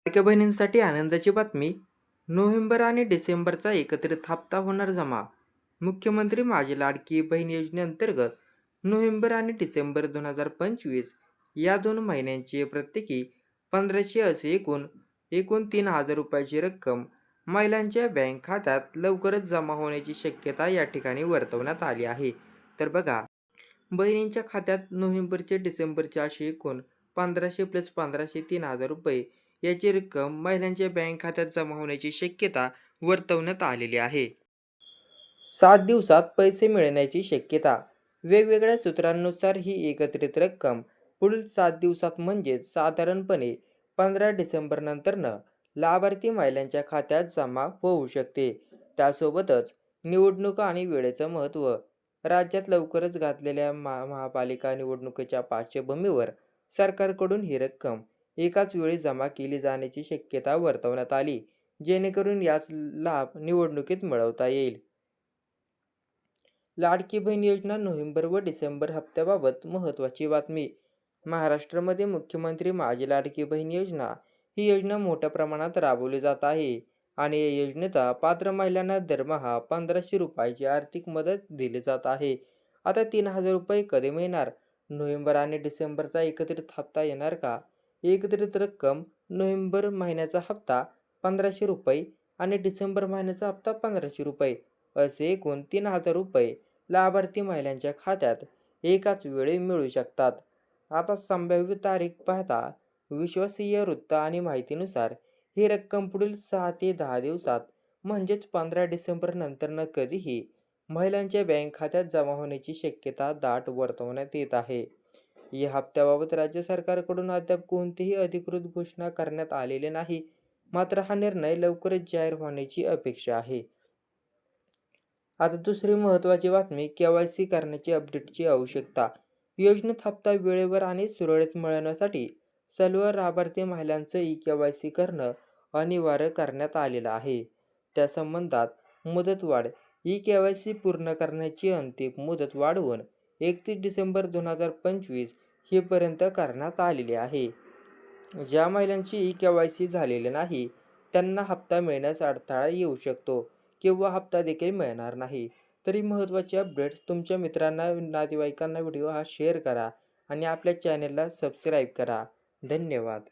लाडक्या बहिणींसाठी आनंदाची बातमी. नोव्हेंबर आणि डिसेंबरचा एकत्रित हप्ता होणार जमा. मुख्यमंत्री माझी लाडकी बहीण योजनेअंतर्गत नोव्हेंबर आणि डिसेंबर 2025 या 2 महिन्यांची प्रत्येकी 1500 असे एकूण एकूण 3000 रुपयाची रक्कम महिलांच्या बँक खात्यात लवकरच जमा होण्याची शक्यता या ठिकाणी वर्तवण्यात आली आहे. तर बघा, बहिणींच्या खात्यात नोव्हेंबरचे डिसेंबरचे असे एकूण 1500 प्लस 1500 3000 रुपये याची रक्कम महिलांच्या बँक खात्यात जमा होण्याची शक्यता वर्तवण्यात आलेली आहे. 7 दिवसात पैसे मिळण्याची शक्यता. वेगवेगळ्या सूत्रांनुसार ही एकत्रित रक्कम पुढील 7 दिवसात म्हणजेच साधारणपणे 15 डिसेंबर नंतरनं लाभार्थी महिलांच्या खात्यात जमा होऊ शकते. त्यासोबतच निवडणुका आणि वेळेचं महत्त्व. राज्यात लवकरच घातलेल्या महापालिका निवडणुकीच्या पार्श्वभूमीवर सरकारकडून ही रक्कम एकाच वेळी जमा केली जाण्याची शक्यता वर्तवण्यात आली, जेणेकरून याचा लाभ निवडणुकीत मिळवता येईल. लाडकी बहीण योजना नोव्हेंबर व डिसेंबर हप्त्याबाबत महत्त्वाची बातमी. महाराष्ट्रामध्ये मुख्यमंत्री माझी लाडकी बहीण योजना ही योजना मोठ्या प्रमाणात राबवली जात आहे आणि या योजनेचा पात्र महिलांना दरमहा 1500 रुपयाची आर्थिक मदत दिली जात आहे. आता 3000 रुपये कधी मिळणार? नोव्हेंबर आणि डिसेंबरचा एकत्रित हप्ता येणार का? एकत्रित रक्कम. नोव्हेंबर महिन्याचा हप्ता 1500 रुपये आणि डिसेंबर महिन्याचा हप्ता 1500 रुपये असे एकूण 3000 रुपये लाभार्थी महिलांच्या खात्यात एकाच वेळी मिळू शकतात. आता संभाव्य तारीख पाहता विश्वसनीय वृत्त आणि माहितीनुसार ही रक्कम पुढील 6 ते 10 दिवसात म्हणजेच 15 डिसेंबर नंतरनं कधीही महिलांच्या बँक खात्यात जमा होण्याची शक्यता दाट वर्तवण्यात येत आहे. या हप्त्याबाबत राज्य सरकारकडून अद्याप कोणतीही अधिकृत घोषणा करण्यात आलेली नाही. मात्र हा निर्णय लवकरच जाहीर होण्याची अपेक्षा आहे. आता दुसरी महत्त्वाची बातमी, के.वाय.सी करण्याची अपडेटची आवश्यकता. योजनेत हप्ता वेळेवर आणि सुरळीत मिळवण्यासाठी सर्व लाभार्थी महिलांचं ई-के.वाय.सी करणं अनिवार्य करण्यात आलेलं आहे. त्या संबंधात मुदतवाढ. ई-के.वाय.सी पूर्ण करण्याची अंतिम मुदत वाढवून 31 डिसेंबर 2025 ही पर्यंत करण्यात आलेली आहे. ज्या महिलांची ई-के.वाय.सी झालेली नाही त्यांना हप्ता मिळण्यास अडथळा येऊ शकतो किंवा हप्ता देखील मिळणार नाही. तरी महत्त्वाचे अपडेट्स तुमच्या मित्रांना, नातेवाईकांना व्हिडिओ हा शेअर करा आणि आपल्या चॅनेलला सबस्क्राईब करा. धन्यवाद.